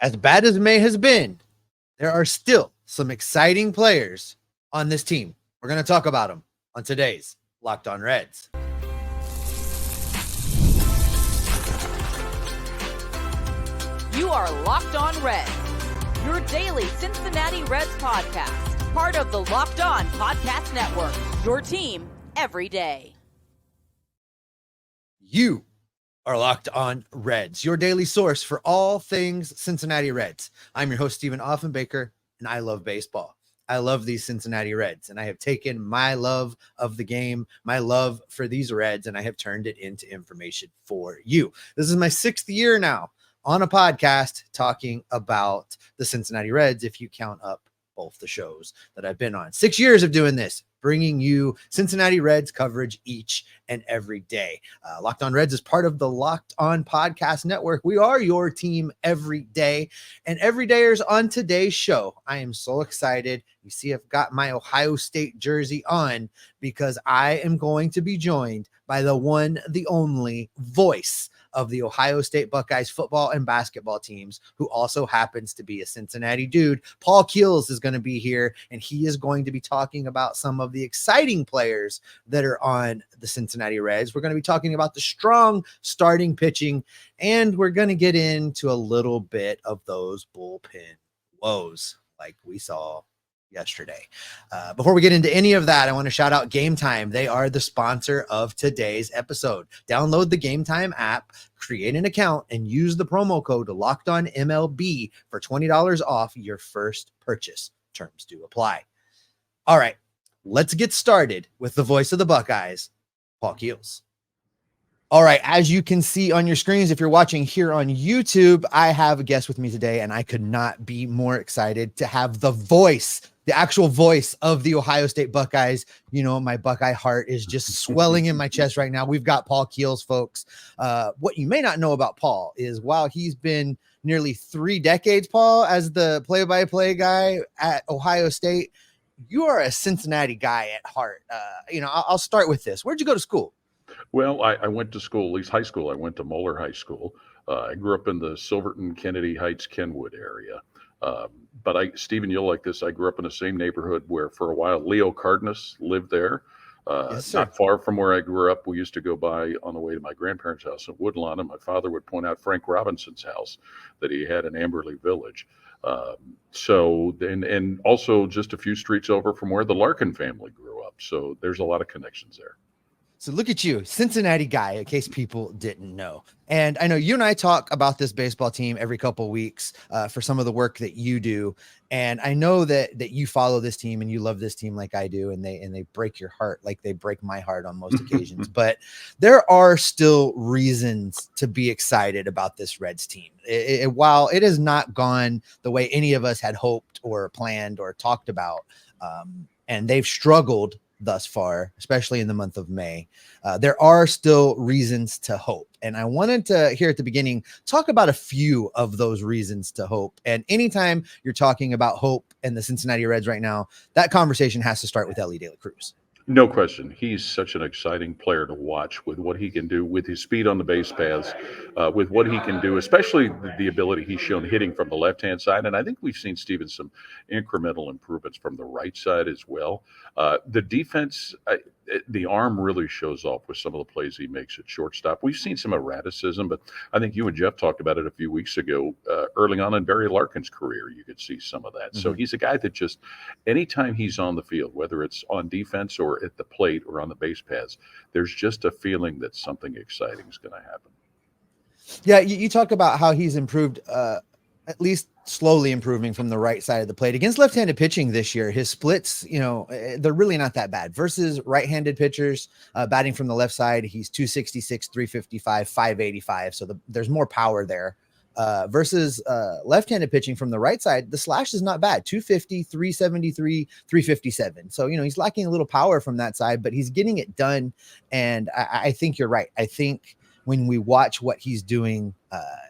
as bad as May has been, there are still some exciting players on this team. We're going to talk about them on today's Locked On Reds. You are Locked On Reds, your daily Cincinnati Reds podcast, part of the Locked On Podcast Network, your team every day. You are Locked On Reds, your daily source for all things Cincinnati Reds. I'm your host, Stephen Offenbaker, and I love baseball. I love these Cincinnati Reds, and I have taken my love of the game, my love for these Reds, and I have turned it into information for you. This is my 6th year now on a podcast talking about the Cincinnati Reds, if you count up both the shows that I've been on. 6 years of doing this, bringing you Cincinnati Reds coverage each and every day. Locked On Reds is part of the Locked On Podcast Network. We are your team every day. And every dayers on today's show, I am so excited. You see, I've got my Ohio State jersey on because I am going to be joined by the one, the only voice of the Ohio State Buckeyes football and basketball teams, who also happens to be a Cincinnati dude. Paul Keels is going to be here, and he is going to be talking about some of the exciting players that are on the Cincinnati Reds. We're going to be talking about the strong starting pitching, and we're going to get into a little bit of those bullpen woes like we saw yesterday. Before we get into any of that, I want to shout out Game Time. They are the sponsor of today's episode. Download the Game Time app, create an account, and use the promo code LOCKEDONMLB for $20 off your first purchase. Terms do apply. All right, let's get started with the voice of the Buckeyes, Paul Keels. All right, as you can see on your screens, if you're watching here on YouTube, I have a guest with me today, and I could not be more excited to have the voice, the actual voice of the Ohio State Buckeyes. You know, my Buckeye heart is just swelling in my chest right now. We've got Paul Keels, folks. What you may not know about Paul is while he's been nearly 3 decades, Paul, as the play-by-play guy at Ohio State, you are a Cincinnati guy at heart. I'll start with this. Where'd you go to school? Well, I went to school, at least high school. I went to Moeller High School. I grew up in the Silverton, Kennedy Heights, Kenwood area. But Stephen, you'll like this. I grew up in the same neighborhood where for a while Leo Cardenas lived there. Yes, not far from where I grew up. We used to go by on the way to my grandparents' house in Woodlawn, and my father would point out Frank Robinson's house that he had in Amberley Village. And also just a few streets over from where the Larkin family grew up. So there's a lot of connections there. So look at you, Cincinnati guy, in case people didn't know. And I know you and I talk about this baseball team every couple of weeks for some of the work that you do. And I know that you follow this team and you love this team like I do. And they break your heart like they break my heart on most occasions. But there are still reasons to be excited about this Reds team. While it has not gone the way any of us had hoped or planned or talked about, and they've struggled thus far, especially in the month of May, there are still reasons to hope. And I wanted to, here at the beginning, talk about a few of those reasons to hope. And anytime you're talking about hope and the Cincinnati Reds right now, that conversation has to start with Elly De La Cruz. No question. He's such an exciting player to watch with what he can do with his speed on the base paths, with what he can do, especially the ability he's shown hitting from the left-hand side. And I think we've seen, Steven, some incremental improvements from the right side as well. The defense, the arm really shows off with some of the plays he makes at shortstop. We've seen some erraticism, but I think you and Jeff talked about it a few weeks ago. Early on in Barry Larkin's career, you could see some of that. Mm-hmm. So he's a guy that just, anytime he's on the field, whether it's on defense or at the plate or on the base paths, there's just a feeling that something exciting is going to happen. Yeah, you talk about how he's improved, at least slowly improving from the right side of the plate. Against left-handed pitching this year, his splits, they're really not that bad. Versus right-handed pitchers, batting from the left side, he's 266, 355, 585. So there's more power there. Versus left-handed pitching from the right side, the slash is not bad. 250, 373, 357. So, he's lacking a little power from that side, but he's getting it done. And I think you're right. I think when we watch what he's doing,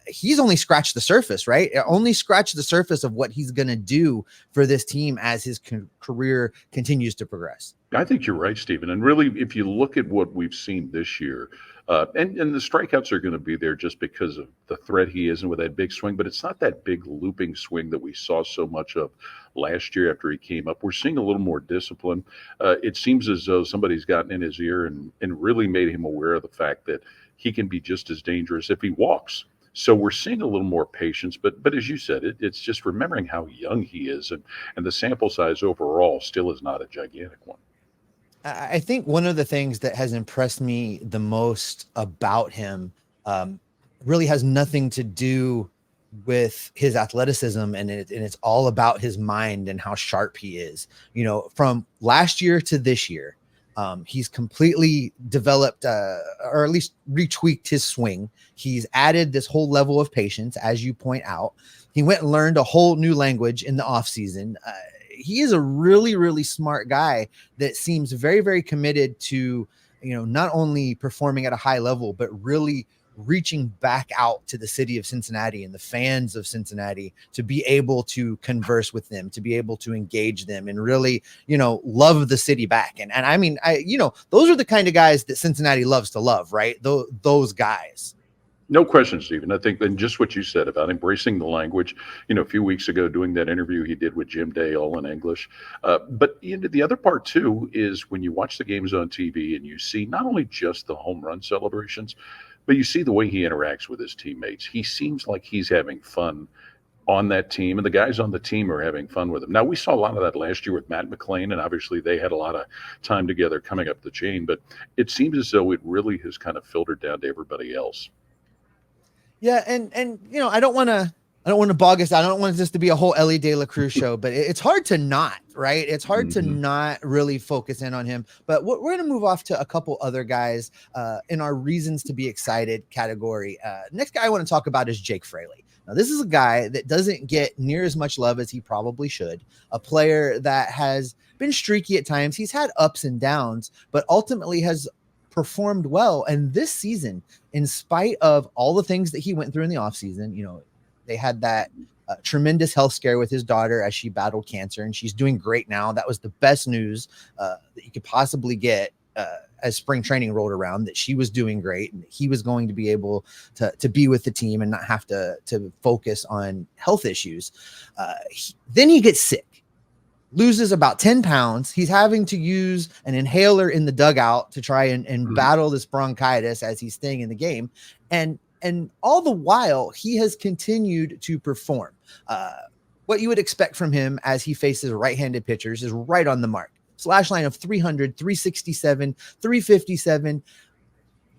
he's only scratched the surface, right? Only scratched the surface of what he's going to do for this team as his career continues to progress. I think you're right, Stephen. And really, if you look at what we've seen this year, and the strikeouts are going to be there just because of the threat he is and with that big swing, but it's not that big looping swing that we saw so much of last year after he came up. We're seeing a little more discipline. It seems as though somebody's gotten in his ear and really made him aware of the fact that he can be just as dangerous if he walks. So we're seeing a little more patience, but as you said, it's just remembering how young he is, and the sample size overall still is not a gigantic one. I think one of the things that has impressed me the most about him really has nothing to do with his athleticism, and it's all about his mind and how sharp he is. You know, from last year to this year, he's completely developed or at least retweaked his swing. He's added this whole level of patience, as you point out. He went and learned a whole new language in the offseason. He is a really, really smart guy that seems very, very committed to, you know, not only performing at a high level, but really reaching back out to the city of Cincinnati and the fans of Cincinnati to be able to converse with them, to be able to engage them and really, you know, love the city back. And I mean, those are the kind of guys that Cincinnati loves to love, right? Those guys. No question, Stephen. I think, and just what you said about embracing the language, you know, a few weeks ago doing that interview he did with Jim Day, all in English. But the other part, too, is when you watch the games on TV and you see not only just the home run celebrations, but you see the way he interacts with his teammates. He seems like he's having fun on that team, and the guys on the team are having fun with him. Now, we saw a lot of that last year with Matt McClain, and obviously they had a lot of time together coming up the chain, but it seems as though it really has kind of filtered down to everybody else. Yeah, and you know, I don't want to bog us down. I don't want this to be a whole Elly De La Cruz show, but it's hard to not, right? It's hard to not really focus in on him. But we're going to move off to a couple other guys in our reasons to be excited category. Next guy I want to talk about is Jake Fraley. Now, this is a guy that doesn't get near as much love as he probably should. A player that has been streaky at times. He's had ups and downs, but ultimately has performed well. And this season, in spite of all the things that he went through in the offseason, you know, they had that tremendous health scare with his daughter as she battled cancer, and she's doing great now. That was the best news that you could possibly get as spring training rolled around, that she was doing great and that he was going to be able to be with the team and not have to focus on health issues. Then he gets sick, loses about 10 pounds. He's having to use an inhaler in the dugout to try and battle this bronchitis as he's staying in the game. And all the while, he has continued to perform. What you would expect from him as he faces right-handed pitchers is right on the mark. Slash line of 300, 367, 357,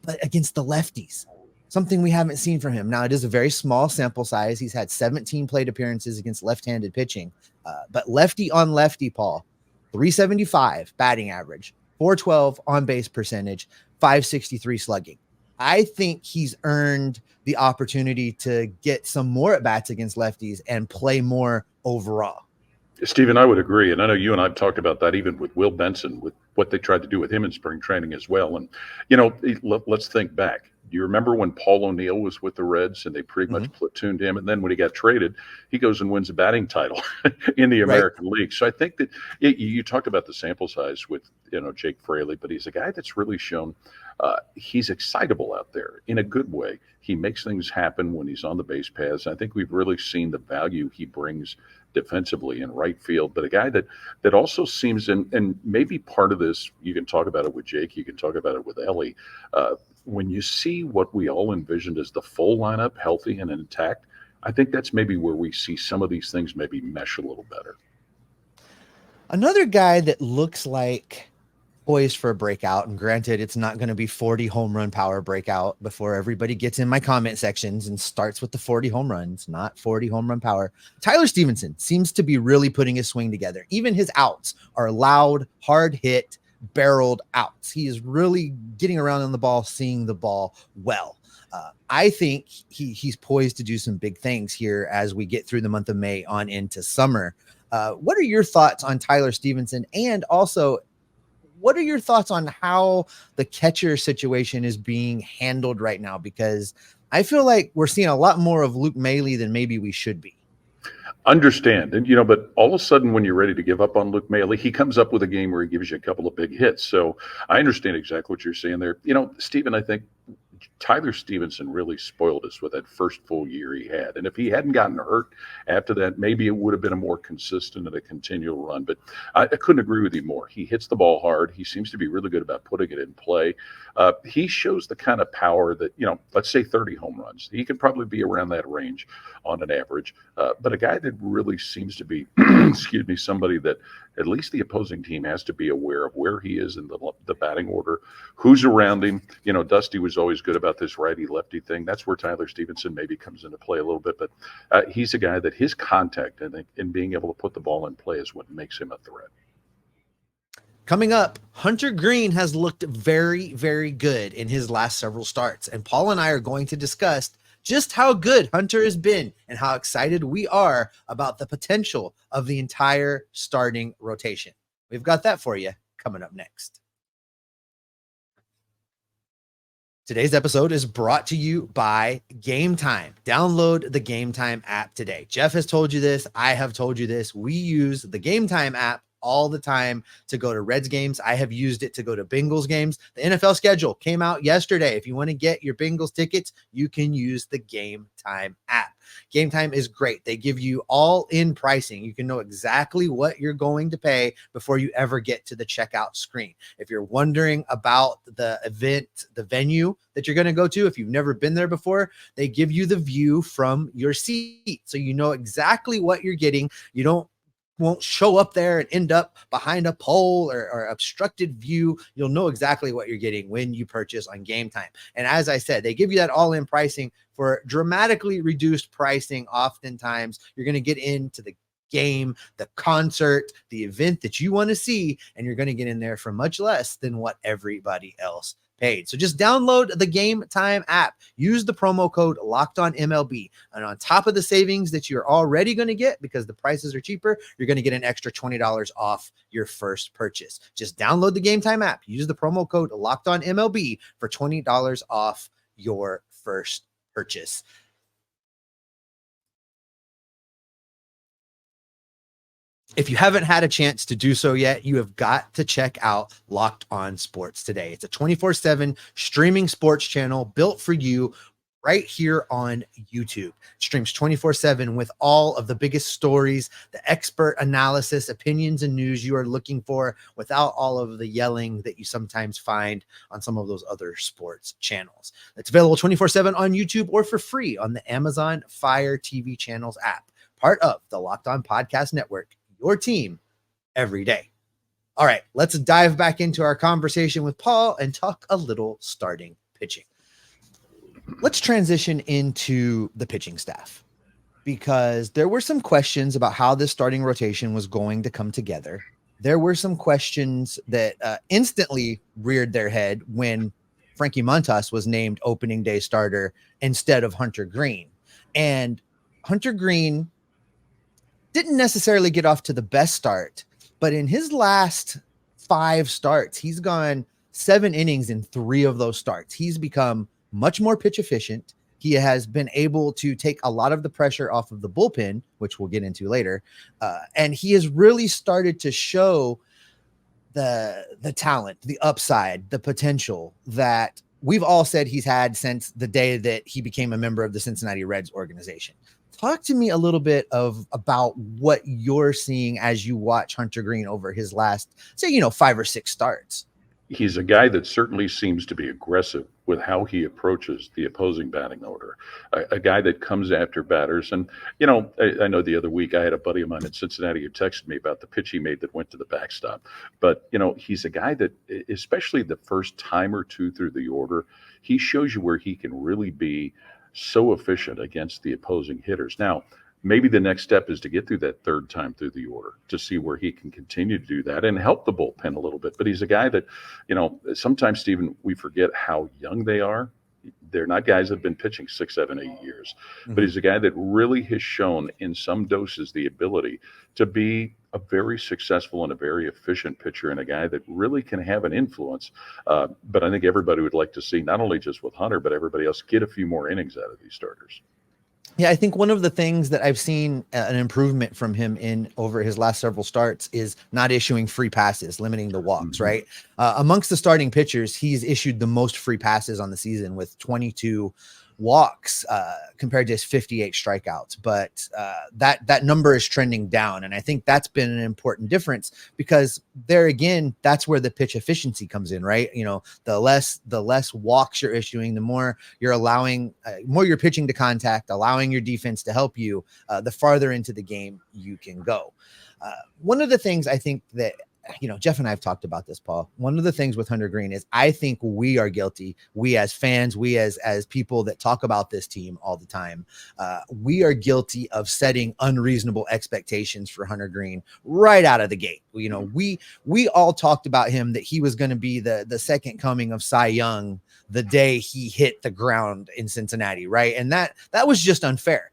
but against the lefties, something we haven't seen from him. Now, it is a very small sample size. He's had 17 plate appearances against left-handed pitching, but lefty on lefty, Paul, 375 batting average, 412 on base percentage, 563 slugging. I think he's earned the opportunity to get some more at-bats against lefties and play more overall. Stephen, I would agree. And I know you and I have talked about that even with Will Benson, with what they tried to do with him in spring training as well. And, you know, let's think back. Do you remember when Paul O'Neill was with the Reds and they pretty much platooned him? And then when he got traded, he goes and wins a batting title in the American League. So I think that you talked about the sample size with, you know, Jake Fraley, but he's a guy that's really shown he's excitable out there in a good way. He makes things happen when he's on the base paths. I think we've really seen the value he brings defensively in right field, but a guy that also seems, and maybe part of this, you can talk about it with Jake, you can talk about it with Elly. When you see what we all envisioned as the full lineup, healthy and intact, I think that's maybe where we see some of these things maybe mesh a little better. Another guy that looks like poised for a breakout, and granted, it's not going to be 40 home run power breakout before everybody gets in my comment sections and starts with the 40 home runs, not 40 home run power. Tyler Stevenson seems to be really putting his swing together. Even his outs are loud, hard hit, barreled outs. He is really getting around on the ball, seeing the ball well. I think he's poised to do some big things here as we get through the month of May on into summer. What are your thoughts on Tyler Stevenson? And also, what are your thoughts on how the catcher situation is being handled right now? Because I feel like we're seeing a lot more of Luke Maile than maybe we should be. Understand. And, but all of a sudden when you're ready to give up on Luke Maile, he comes up with a game where he gives you a couple of big hits. So I understand exactly what you're saying there. Stephen, I think Tyler Stevenson really spoiled us with that first full year he had. And if he hadn't gotten hurt after that, maybe it would have been a more consistent and a continual run. But I couldn't agree with you more. He hits the ball hard. He seems to be really good about putting it in play. He shows the kind of power that, let's say 30 home runs. He could probably be around that range on an average. But a guy that really seems to be, excuse me, somebody that at least the opposing team has to be aware of where he is in the batting order, who's around him. Dusty was always good about this righty-lefty thing. That's where Tyler Stevenson maybe comes into play a little bit. But he's a guy that his contact and being able to put the ball in play is what makes him a threat. Coming up, Hunter Greene has looked very, very good in his last several starts. And Paul and I are going to discuss just how good Hunter has been and how excited we are about the potential of the entire starting rotation. We've got that for you coming up next. Today's episode is brought to you by Game Time. Download the Game Time app today. Jeff has told you this. I have told you this. We use the Game Time app all the time to go to Reds games. I have used it to go to Bengals games. The NFL schedule came out yesterday. If you want to get your Bengals tickets, you can use the Game Time app. Game Time is great. They give you all in pricing. You can know exactly what you're going to pay before you ever get to the checkout screen. If you're wondering about the event, the venue that you're going to go to, if you've never been there before, they give you the view from your seat. So you know exactly what you're getting. You won't show up there and end up behind a pole or obstructed view. You'll know exactly what you're getting when you purchase on Game Time. And as I said, they give you that all-in pricing for dramatically reduced pricing. Oftentimes, you're going to get into the game, the concert, the event that you want to see, and you're going to get in there for much less than what everybody else paid. So just download the Game Time app. Use the promo code LOCKEDONMLB. And on top of the savings that you're already going to get because the prices are cheaper, you're going to get an extra $20 off your first purchase. Just download the Game Time app. Use the promo code LOCKEDONMLB for $20 off your first purchase. If you haven't had a chance to do so yet, you have got to check out Locked On Sports today. It's a 24/7 streaming sports channel built for you right here on YouTube. It streams 24/7 with all of the biggest stories, the expert analysis, opinions, and news you are looking for without all of the yelling that you sometimes find on some of those other sports channels. It's available 24/7 on YouTube or for free on the Amazon Fire TV channels app, part of the Locked On Podcast Network. Your team every day. All right, let's dive back into our conversation with Paul and talk a little starting pitching. Let's transition into the pitching staff because there were some questions about how this starting rotation was going to come together. There were some questions that instantly reared their head when Frankie Montas was named opening day starter instead of Hunter Greene. And Hunter Greene didn't necessarily get off to the best start, but in his last 5 starts, he's gone 7 innings in 3 of those starts. He's become much more pitch efficient. He has been able to take a lot of the pressure off of the bullpen, which we'll get into later. And he has really started to show the talent, the upside, the potential that we've all said he's had since the day that he became a member of the Cincinnati Reds organization. Talk to me a little bit about what you're seeing as you watch Hunter Greene over his last, say, 5 or 6 starts. He's a guy that certainly seems to be aggressive with how he approaches the opposing batting order, a guy that comes after batters. And, I know the other week I had a buddy of mine in Cincinnati who texted me about the pitch he made that went to the backstop. But, he's a guy that, especially the first time or two through the order, he shows you where he can really be so efficient against the opposing hitters. Now, maybe the next step is to get through that third time through the order to see where he can continue to do that and help the bullpen a little bit. But he's a guy that, sometimes, Stephen, we forget how young they are. They're not guys that have been pitching 6, 7, 8 years, but he's a guy that really has shown in some doses the ability to be a very successful and a very efficient pitcher and a guy that really can have an influence. But I think everybody would like to see, not only just with Hunter, but everybody else, get a few more innings out of these starters. Yeah, I think one of the things that I've seen an improvement from him in over his last several starts is not issuing free passes, limiting the walks, Mhm. right? Amongst the starting pitchers, he's issued the most free passes on the season with 22 walks compared to his 58 strikeouts. But that number is trending down. And I think that's been an important difference because there again, that's where the pitch efficiency comes in, right? You know, the less walks you're issuing, the more you're allowing, more you're pitching to contact, allowing your defense to help you, the farther into the game you can go. One of the things I think that, you know, Jeff and I have talked about this, Paul. One of the things with Hunter Greene is I think we are guilty. We as fans, we as people that talk about this team all the time, we are guilty of setting unreasonable expectations for Hunter Greene right out of the gate. You know, we all talked about him that he was going to be the second coming of Cy Young the day he hit the ground in Cincinnati, right? And that was just unfair.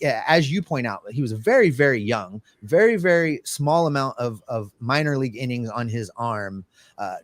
As you point out, he was very, very young, very, very small amount of minor league innings on his arm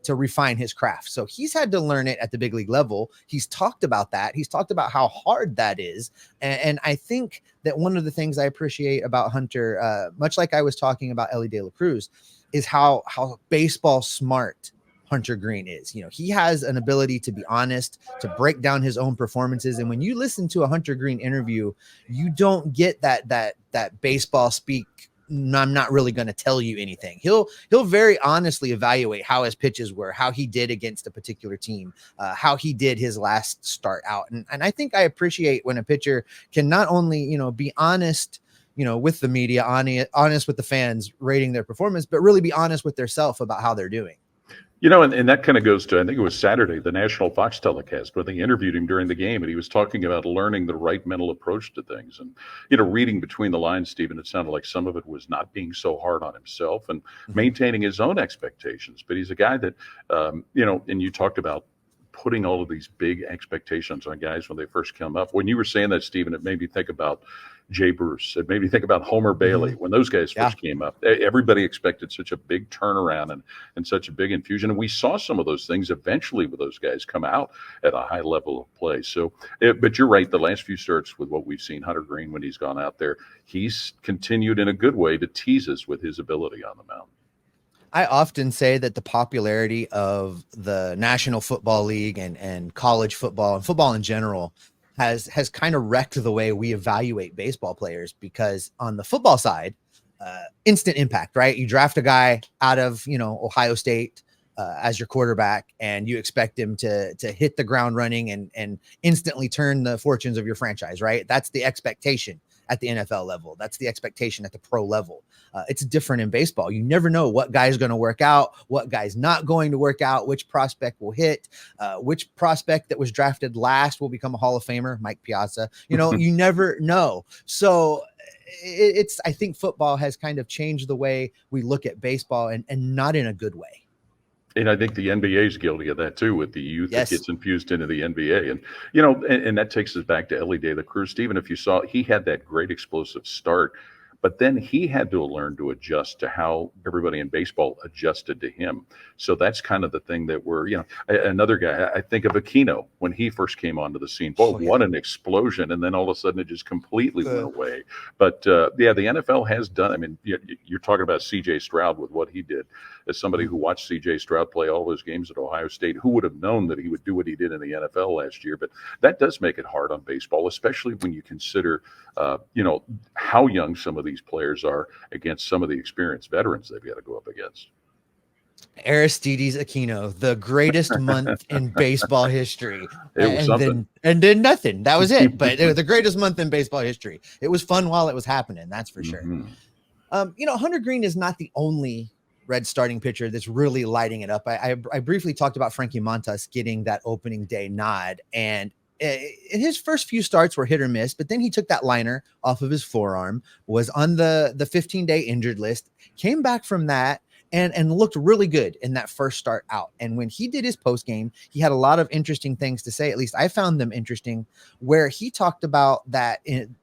to refine his craft. So he's had to learn it at the big league level. He's talked about that. He's talked about how hard that is. And I think that one of the things I appreciate about Hunter, much like I was talking about Elly De La Cruz, is how baseball smart Hunter Greene is. You know, he has an ability to be honest, to break down his own performances. And when you listen to a Hunter Greene interview, you don't get that baseball speak. I'm not really going to tell you anything. He'll very honestly evaluate how his pitches were, how he did against a particular team, how he did his last start out. And I think I appreciate when a pitcher can not only, you know, be honest, you know, with the media, honest with the fans rating their performance, but really be honest with themselves about how they're doing. You know, and that kind of goes to, I think it was Saturday, the national Fox telecast, where they interviewed him during the game, and he was talking about learning the right mental approach to things. And, you know, reading between the lines, Stephen, it sounded like some of it was not being so hard on himself and maintaining his own expectations. But he's a guy that, you know, and you talked about putting all of these big expectations on guys when they first come up. When you were saying that, Stephen, it made me think about Jay Bruce. It made me think about Homer Bailey when those guys first came up. Everybody expected such a big turnaround and such a big infusion. And we saw some of those things eventually with those guys come out at a high level of play. So, but you're right. The last few starts with what we've seen, Hunter Greene, when he's gone out there, he's continued in a good way to tease us with his ability on the mound. I often say that the popularity of the National Football League and college football and football in general has kind of wrecked the way we evaluate baseball players, because on the football side, instant impact, right? You draft a guy out of, you know, Ohio State as your quarterback, and you expect him to hit the ground running and instantly turn the fortunes of your franchise, right? That's the expectation at the NFL level. That's the expectation at the pro level. It's different in baseball. You never know what guy's going to work out, what guy's not going to work out, which prospect will hit, which prospect that was drafted last will become a Hall of Famer, Mike Piazza. You know, you never know. So it's, I think football has kind of changed the way we look at baseball, and not in a good way. And I think the NBA is guilty of that too, with the youth that gets infused into the NBA. And, you know, and that takes us back to Elly De La Cruz. Stephen, if you saw, he had that great explosive start, but then he had to learn to adjust to how everybody in baseball adjusted to him. So that's kind of the thing that we're, you know, another guy, I think of Aquino when he first came onto the scene. Boy, what an explosion. And then all of a sudden it just completely went away. But yeah, the NFL has done, I mean, you're talking about CJ Stroud with what he did. As somebody who watched CJ Stroud play all those games at Ohio State, who would have known that he would do what he did in the NFL last year? But that does make it hard on baseball, especially when you consider, you know, how young some of these players are against some of the experienced veterans they've got to go up against. Aristides Aquino, the greatest month in baseball history. It was something. Then nothing. That was it. But it was the greatest month in baseball history. It was fun while it was happening. That's for sure. You know, Hunter Greene is not the only Red starting pitcher that's really lighting it up. I briefly talked about Frankie Montas getting that opening day nod, and his first few starts were hit or miss, but then he took that liner off of his forearm, was on the 15-day injured list, came back from that, and looked really good in that first start out. And when he did his post game, he had a lot of interesting things to say. At least I found them interesting, where he talked about that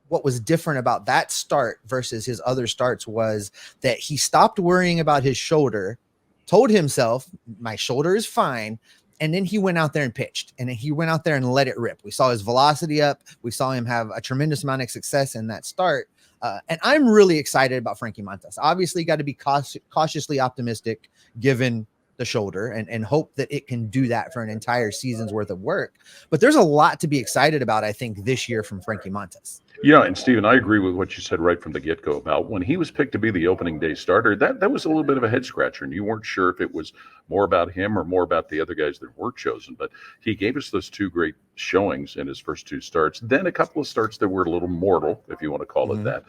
what was different about that start versus his other starts was that he stopped worrying about his shoulder, told himself, my shoulder is fine, And then he went out there and pitched, and he went out there and let it rip. We saw his velocity up. We saw him have a tremendous amount of success in that start. And I'm really excited about Frankie Montas. Obviously, got to be cautiously optimistic given the shoulder and hope that it can do that for an entire season's worth of work. But there's a lot to be excited about, I think, this year from Frankie Montas. Yeah, and Steven, I agree with what you said right from the get-go about when he was picked to be the opening day starter. That was a little bit of a head scratcher, and you weren't sure if it was more about him or more about the other guys that were chosen. But he gave us those two great showings in his first two starts, then a couple of starts that were a little mortal, if you want to call it that.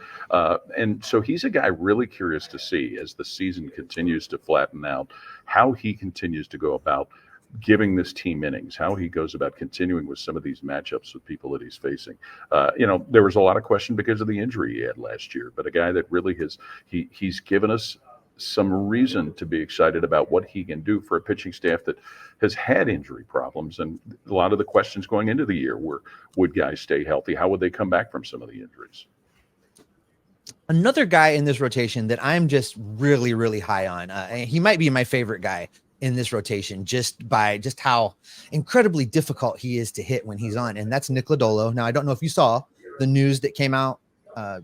And so he's a guy really curious to see as the season continues to flatten out, how he continues to go about giving this team innings, how he goes about continuing with some of these matchups with people that he's facing. There was a lot of question because of the injury he had last year, but a guy that really he's given us some reason to be excited about what he can do for a pitching staff that has had injury problems. And a lot of the questions going into the year were, would guys stay healthy? How would they come back from some of the injuries? Another guy in this rotation that I'm just really, really high on, he might be my favorite guy in this rotation just by how incredibly difficult he is to hit when he's on. And that's Nick Lodolo. Now, I don't know if you saw the news that came out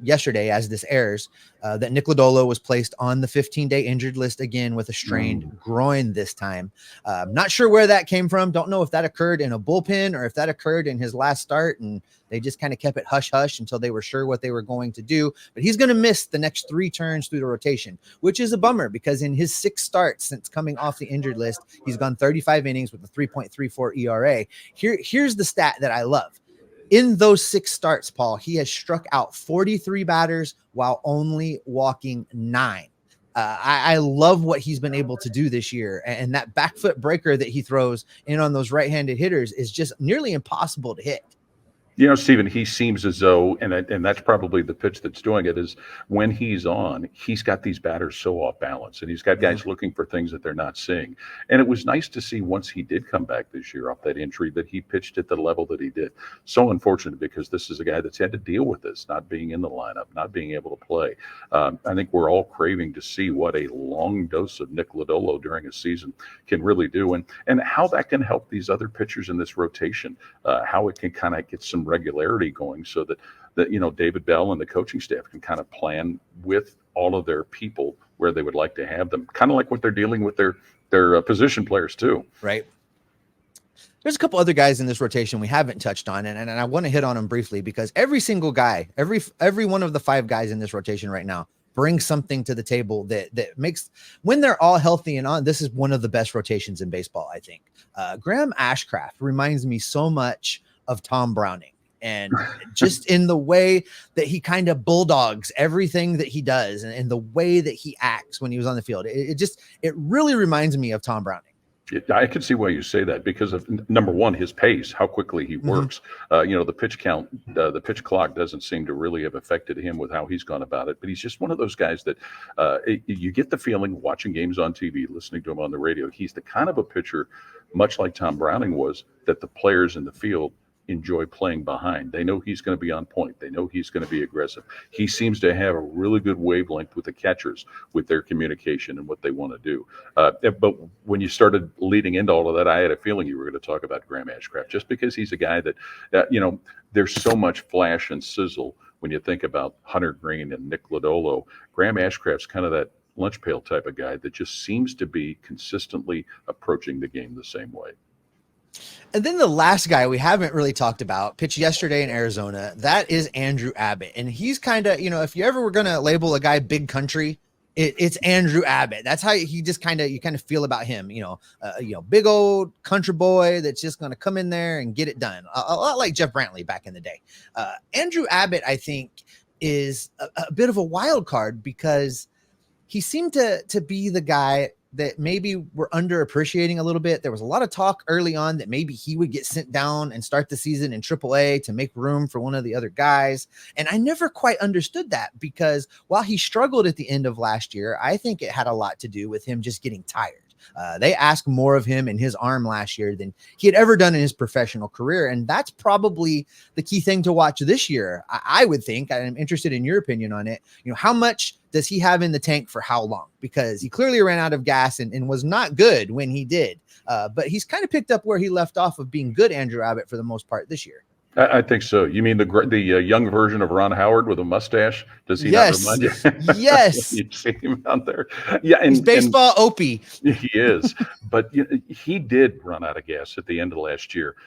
yesterday as this airs, that Nick Lodolo was placed on the 15-day injured list again with a strained groin this time. Not sure where that came from. Don't know if that occurred in a bullpen or if that occurred in his last start and they just kind of kept it hush-hush until they were sure what they were going to do. But he's going to miss the next 3 turns through the rotation, which is a bummer because in his 6 starts since coming off the injured list, he's gone 35 innings with a 3.34 ERA. Here's the stat that I love. In those 6 starts, Paul, he has struck out 43 batters while only walking 9. I love what he's been able to do this year. And that back foot breaker that he throws in on those right-handed hitters is just nearly impossible to hit. Steven, he seems as though, and that's probably the pitch that's doing it, is when he's on, he's got these batters so off balance, and he's got guys looking for things that they're not seeing. And it was nice to see once he did come back this year off that injury that he pitched at the level that he did. So unfortunate because this is a guy that's had to deal with this, not being in the lineup, not being able to play. I think we're all craving to see what a long dose of Nick Lodolo during a season can really do, and how that can help these other pitchers in this rotation, how it can kind of get some regularity going so that David Bell and the coaching staff can kind of plan with all of their people where they would like to have them, kind of like what they're dealing with their position players too. Right. There's a couple other guys in this rotation we haven't touched on, and I want to hit on them briefly because every single guy, every one of the 5 guys in this rotation right now brings something to the table that makes, when they're all healthy and on, this is one of the best rotations in baseball, I think. Graham Ashcraft reminds me so much of Tom Browning. And just in the way that he kind of bulldogs everything that he does and the way that he acts when he was on the field, it really reminds me of Tom Browning. I can see why you say that because of, number one, his pace, how quickly he works. The pitch count, the pitch clock doesn't seem to really have affected him with how he's gone about it. But he's just one of those guys that you get the feeling watching games on TV, listening to him on the radio, he's the kind of a pitcher, much like Tom Browning was, that the players in the field enjoy playing behind. They know he's going to be on point. They know he's going to be aggressive. He seems to have a really good wavelength with the catchers, with their communication and what they want to do. But when you started leading into all of that, I had a feeling you were going to talk about Graham Ashcraft, just because he's a guy that there's so much flash and sizzle when you think about Hunter Greene and Nick Lodolo. Graham Ashcraft's kind of that lunch pail type of guy that just seems to be consistently approaching the game the same way. And then the last guy we haven't really talked about pitched yesterday in Arizona. That is Andrew Abbott. And he's kind of, if you ever were going to label a guy big country, it's Andrew Abbott. That's how he just you kind of feel about him, big old country boy that's just going to come in there and get it done. A lot like Jeff Brantley back in the day. Andrew Abbott, I think, is a bit of a wild card because he seemed to be the guy that maybe we're underappreciating a little bit. There was a lot of talk early on that maybe he would get sent down and start the season in AAA to make room for one of the other guys. And I never quite understood that because while he struggled at the end of last year, I think it had a lot to do with him just getting tired. They asked more of him and his arm last year than he had ever done in his professional career. And that's probably the key thing to watch this year. I would think. I'm interested in your opinion on it. How much does he have in the tank for how long? Because he clearly ran out of gas and was not good when he did. But he's kind of picked up where he left off of being good Andrew Abbott for the most part this year. I think so. You mean the young version of Ron Howard with a mustache? Does he not remind you? Yes. You see him out there? Yeah, and he's baseball Opie. He is. But he did run out of gas at the end of last year.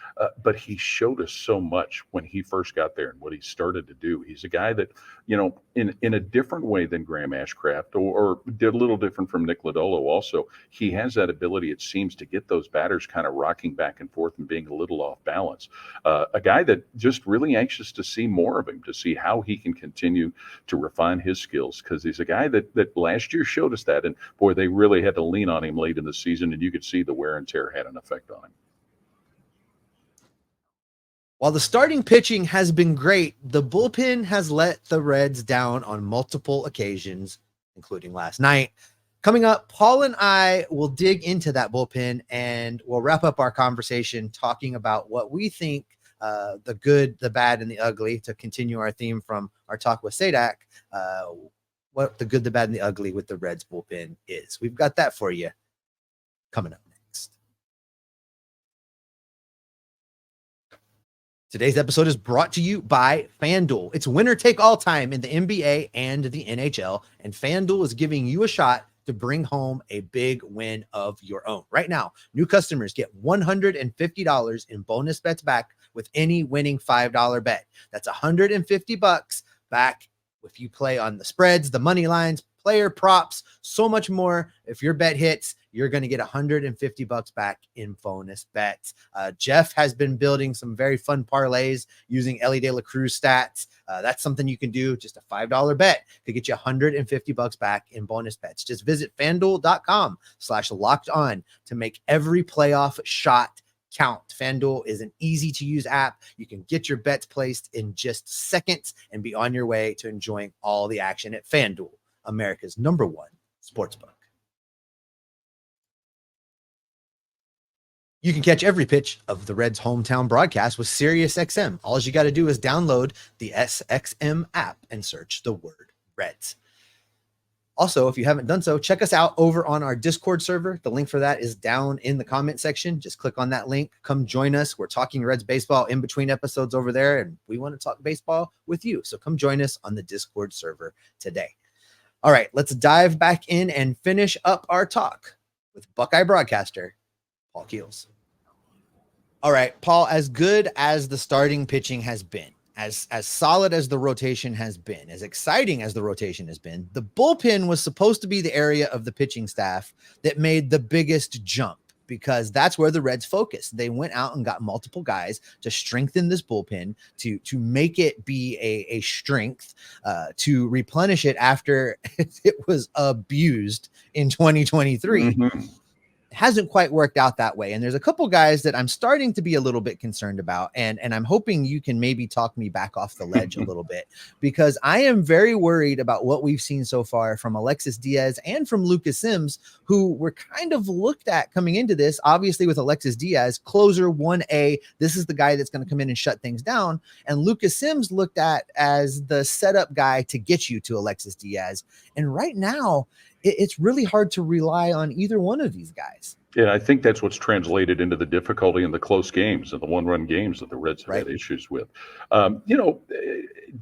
But he showed us so much when he first got there and what he started to do. He's a guy that, in a different way than Graham Ashcraft or did a little different from Nick Lodolo also, he has that ability, it seems, to get those batters kind of rocking back and forth and being a little off balance. A guy that just really anxious to see more of him, to see how he can continue to refine his skills, because he's a guy that last year showed us that. And boy, they really had to lean on him late in the season, and you could see the wear and tear had an effect on him. While the starting pitching has been great, the bullpen has let the Reds down on multiple occasions, including last night. Coming up, Paul and I will dig into that bullpen, and we'll wrap up our conversation talking about what we think the good, the bad, and the ugly, to continue our theme from our talk with Sadak, what the good, the bad, and the ugly with the Reds bullpen is. We've got that for you coming up next. Today's episode is brought to you by FanDuel. It's winner take all time in the NBA and the NHL, and FanDuel is giving you a shot to bring home a big win of your own. Right now, new customers get $150 in bonus bets back with any winning $5 bet. That's $150 back if you play on the spreads, the money lines, player props, so much more. If your bet hits, you're going to get $150 back in bonus bets. Jeff has been building some very fun parlays using Elly De La Cruz stats. That's something you can do. Just a $5 bet to get you $150 back in bonus bets. Just visit FanDuel.com/locked-on to make every playoff shot count. FanDuel is an easy to use app. You can get your bets placed in just seconds and be on your way to enjoying all the action at FanDuel, America's #1 sportsbook. You can catch every pitch of the Reds' hometown broadcast with SiriusXM. All you got to do is download the SXM app and search the word Reds. Also, if you haven't done so, check us out over on our Discord server. The link for that is down in the comment section. Just click on that link. Come join us. We're talking Reds baseball in between episodes over there, and we want to talk baseball with you. So come join us on the Discord server today. All right, let's dive back in and finish up our talk with Buckeye broadcaster Paul Keels. All right, Paul, as good as the starting pitching has been, as solid as the rotation has been, as exciting as the rotation has been, the bullpen was supposed to be the area of the pitching staff that made the biggest jump, because that's where the Reds focused. They went out and got multiple guys to strengthen this bullpen, to make it be a strength, to replenish it after it was abused in 2023. Mm-hmm. Hasn't quite worked out that way. And there's a couple guys that I'm starting to be a little bit concerned about. And I'm hoping you can maybe talk me back off the ledge a little bit, because I am very worried about what we've seen so far from Alexis Diaz and from Lucas Sims, who were kind of looked at coming into this, obviously with Alexis Diaz, closer 1A. This is the guy that's going to come in and shut things down. And Lucas Sims looked at as the setup guy to get you to Alexis Diaz. And right now, it's really hard to rely on either one of these guys. Yeah, I think that's what's translated into the difficulty in the close games and the one-run games that the Reds have had issues with.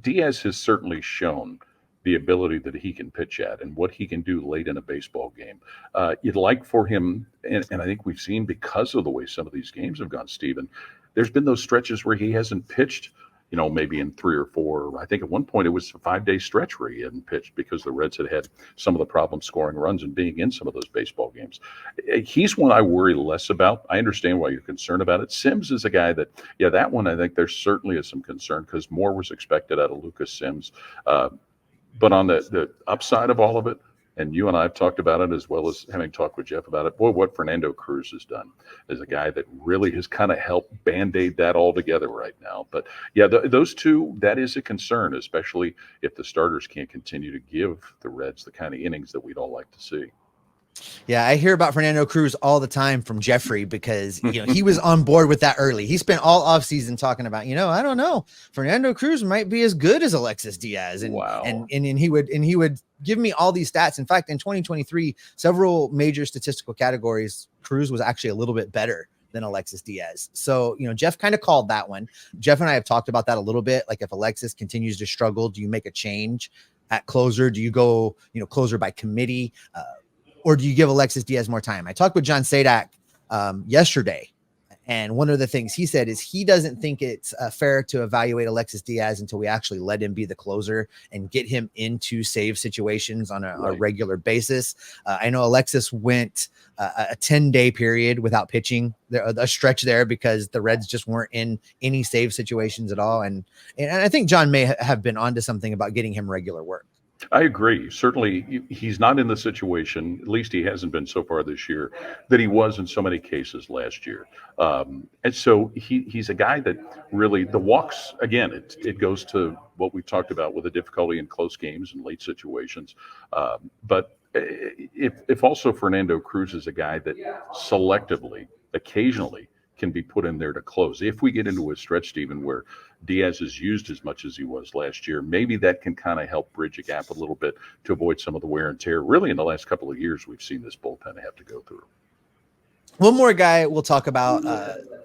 Diaz has certainly shown the ability that he can pitch at and what he can do late in a baseball game. You'd like for him, and I think we've seen, because of the way some of these games have gone, Stephen, there's been those stretches where he hasn't pitched, maybe in 3 or 4. I think at one point it was a 5-day stretch where he hadn't pitched because the Reds had some of the problems scoring runs and being in some of those baseball games. He's one I worry less about. I understand why you're concerned about it. Sims is a guy that, that one I think there certainly is some concern, because more was expected out of Lucas Sims. But on the upside of all of it, and you and I have talked about it, as well as having talked with Jeff about it, boy, what Fernando Cruz has done is a guy that really has kind of helped Band-Aid that all together right now. But those two, that is a concern, especially if the starters can't continue to give the Reds the kind of innings that we'd all like to see. Yeah, I hear about Fernando Cruz all the time from Jeffrey because he was on board with that early. He spent all offseason talking about, I don't know, Fernando Cruz might be as good as Alexis Diaz, and Wow. and he would give me all these stats. In fact, in 2023, several major statistical categories, Cruz was actually a little bit better than Alexis Diaz. So, Jeff kind of called that one. Jeff and I have talked about that a little bit. Like, if Alexis continues to struggle, do you make a change at closer? Do you go, closer by committee? Or do you give Alexis Diaz more time? I talked with John Sadak yesterday, and one of the things he said is he doesn't think it's fair to evaluate Alexis Diaz until we actually let him be the closer and get him into save situations on a regular basis. I know Alexis went a 10-day period without pitching, a stretch there, because the Reds just weren't in any save situations at all. And I think John may have been onto something about getting him regular work. I agree. Certainly, he's not in the situation, at least he hasn't been so far this year, that he was in so many cases last year. And so he's a guy that really, the walks, again, it goes to what we've talked about with the difficulty in close games and late situations. But if also Fernando Cruz is a guy that selectively, occasionally, can be put in there to close. If we get into a stretch, Stephen, where Diaz is used as much as he was last year, maybe that can kind of help bridge a gap a little bit to avoid some of the wear and tear. Really, in the last couple of years, we've seen this bullpen have to go through. One more guy we'll talk about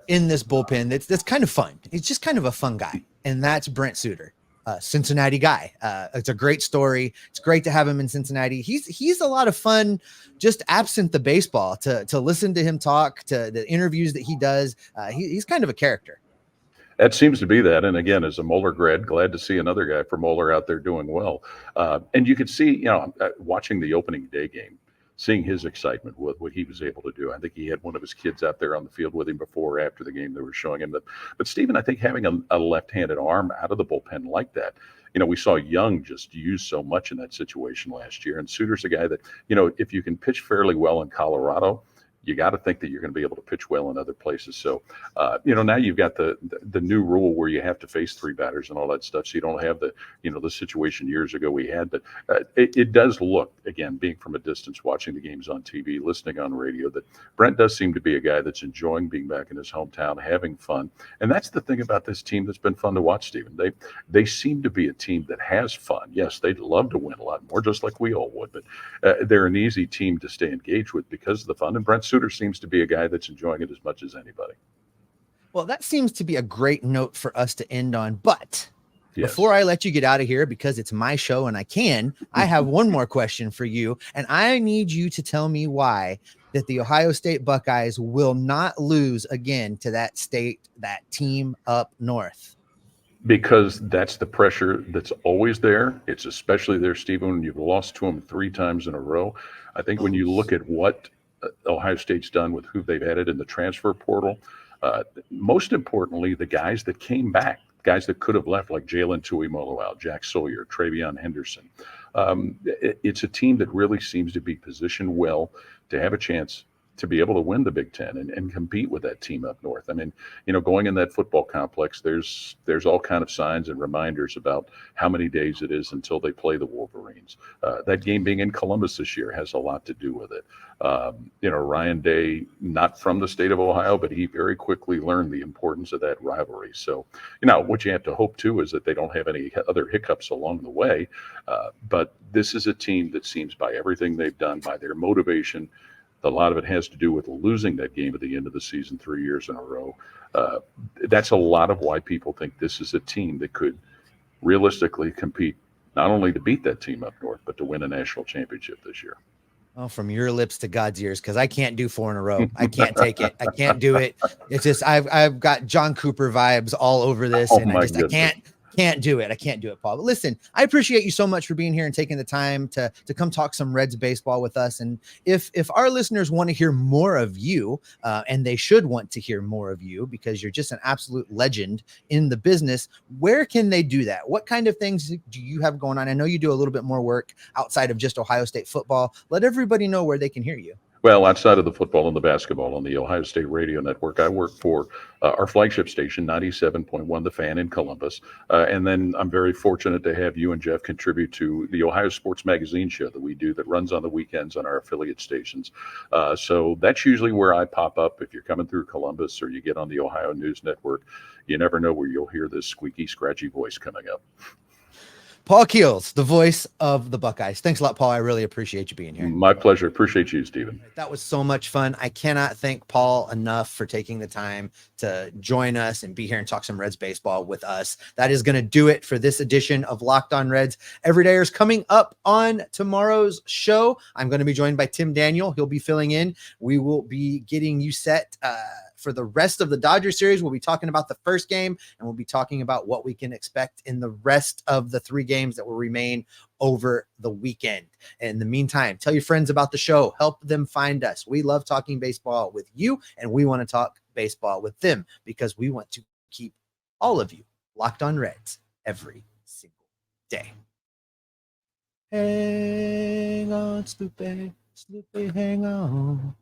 in this bullpen that's kind of fun. He's just kind of a fun guy, and that's Brent Suter. Cincinnati guy. It's a great story. It's great to have him in Cincinnati. He's a lot of fun, just absent the baseball, to listen to him talk, to the interviews that he does. He's kind of a character. That seems to be that. And again, as a Moeller grad, glad to see another guy from Moeller out there doing well. And you could see, watching the opening day game, seeing his excitement with what he was able to do. I think he had one of his kids out there on the field with him before or after the game. They were showing him that. But Stephen, I think having a left-handed arm out of the bullpen like that, we saw Young just use so much in that situation last year. And Suter's a guy that, if you can pitch fairly well in Colorado, you got to think that you're going to be able to pitch well in other places. So, now you've got the new rule where you have to face three batters and all that stuff. So you don't have the situation years ago we had. But it does look, again, being from a distance, watching the games on TV, listening on radio, that Brent does seem to be a guy that's enjoying being back in his hometown, having fun. And that's the thing about this team that's been fun to watch, Stephen. They seem to be a team that has fun. Yes, they'd love to win a lot more, just like we all would. But they're an easy team to stay engaged with because of the fun. And Brent Suter seems to be a guy that's enjoying it as much as anybody. Well, that seems to be a great note for us to end on. But yes, before I let you get out of here, because it's my show and I have one more question for you. And I need you to tell me why that the Ohio State Buckeyes will not lose again to that team up north. Because that's the pressure that's always there. It's especially there, Stephen, when you've lost to them 3 times in a row. I think when you look at what Ohio State's done with who they've added in the transfer portal, most importantly, the guys that came back, guys that could have left, like Jalen Tuimoloau, Jack Sawyer, Travion Henderson. It's a team that really seems to be positioned well to have a chance to be able to win the Big Ten and compete with that team up north. I mean, going in that football complex, there's all kind of signs and reminders about how many days it is until they play the Wolverines. That game being in Columbus this year has a lot to do with it. Ryan Day, not from the state of Ohio, but he very quickly learned the importance of that rivalry. So, what you have to hope too is that they don't have any other hiccups along the way. But this is a team that seems, by everything they've done, by their motivation, a lot of it has to do with losing that game at the end of the season 3 years in a row. That's a lot of why people think this is a team that could realistically compete not only to beat that team up north, but to win a national championship this year. Well, from your lips to God's ears, because I can't do 4 in a row. I can't take it. I can't do it. It's just I've got John Cooper vibes all over this, and I can't do it. I can't do it, Paul. But listen, I appreciate you so much for being here and taking the time to come talk some Reds baseball with us. And if our listeners want to hear more of you, and they should want to hear more of you because you're just an absolute legend in the business, where can they do that? What kind of things do you have going on? I know you do a little bit more work outside of just Ohio State football. Let everybody know where they can hear you. Well, outside of the football and the basketball on the Ohio State Radio Network, I work for our flagship station, 97.1 The Fan in Columbus. And then I'm very fortunate to have you and Jeff contribute to the Ohio Sports Magazine show that we do that runs on the weekends on our affiliate stations. So that's usually where I pop up. If you're coming through Columbus or you get on the Ohio News Network, you never know where you'll hear this squeaky, scratchy voice coming up. Paul Keels, the voice of the Buckeyes. Thanks a lot, Paul. I really appreciate you being here. My pleasure. Appreciate you, Stephen. That was so much fun. I cannot thank Paul enough for taking the time to join us and be here and talk some Reds baseball with us. That is going to do it for this edition of Locked On Reds. Everydayers coming up on tomorrow's show. I'm going to be joined by Tim Daniel. He'll be filling in. We will be getting you set for the rest of the Dodgers series. We'll be talking about the first game, and we'll be talking about what we can expect in the rest of the 3 games that will remain over the weekend. In the meantime, tell your friends about the show. Help them find us. We love talking baseball with you, and we want to talk baseball with them because we want to keep all of you locked on Reds every single day. Hang on, Sloopy, Sloopy, hang on.